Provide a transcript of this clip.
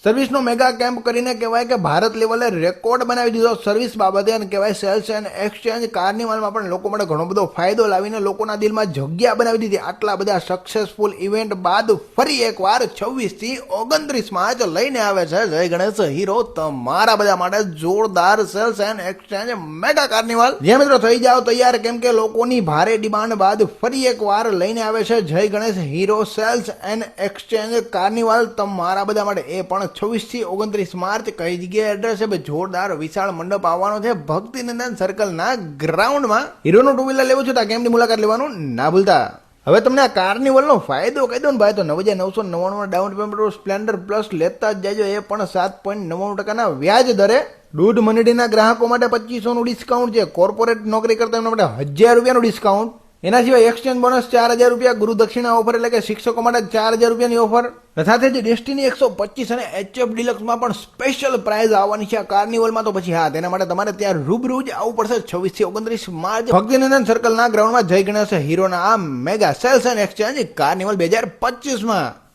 સર્વિસનો mega camp કરીને કહેવાય કે ભારત લેવલે રેકોર્ડ બનાવી દીધો સર્વિસ બાબતે, અને કહેવાય સેલ્સ એન્ડ એક્સચેન્જ કાર્નિવલમાં પણ લોકો માટે ઘણો બધો ફાયદો લાવીને લોકોના દિલમાં જગ્યા બનાવી દીધી. આટલા બધા સક્સેસફુલ ઇવેન્ટ બાદ ફરી એકવાર 26 થી 29 માર્ચ લઈને આવે છે જય ગણેશ હીરો તમારા બધા માટે જોરદાર cells and exchange mega carnival. જે મિત્રો થઈ જાઓ તૈયાર, કેમ કે લોકોની ભારે ડિમાન્ડ બાદ ફરી એકવાર લઈને આવે છે જય Ganesh hero cells and exchange carnival તમારા બધા માટે. એ પણ 26 થી 29 માર્ચ. કઈ જગ્યાએ એડ્રેસ છે? જોરદાર વિશાળ મંડપ આવવાનો છે ભક્તિનંદન સર્કલના ગ્રાઉન્ડમાં. હીરોનું ટુ વ્હીલર લેવું છે તો કેમ્પની મુલાકાત લેવાનું ના ભૂલતા. હવે તમને આ કાર્નિવલનો ફાયદો કહી દો ને ભાઈ, તો 9,999 ડાઉન પેમેન્ટ સ્પ્લેન્ડર પ્લસ લેતા જ જાજો. એ પણ 7.99% વ્યાજ દરે. દૂધ મંડળીના ગ્રાહકો માટે 2500 ડિસ્કાઉન્ટ છે. કોર્પોરેટ નોકરી કરતા એમના માટે 1000 રૂપિયાનું ડિસ્કાઉન્ટ. એના સિવાય એક્સચેન્જ બોનસ 4,000 રૂપિયા, ગુરુ દક્ષિણા ઓફર એટલે કે શિક્ષકો માટે 4,000 રૂપિયાની ઓફર. સાથે જ ડેસ્ટિની 125 અને HF ડિલક્સમાં પણ સ્પેશિયલ પ્રાઇઝ આવવાની છે આ કાર્નિવલમાં. તો પછી હા, તેના માટે તમારે ત્યાં રૂબરૂ જ આવવું પડશે 26 થી 29 માર્ચ ભક્તિનંદન સર્કલના ગ્રાઉન્ડમાં જય ગણેશ હીરોના આ mega sales and exchange carnival 2025માં.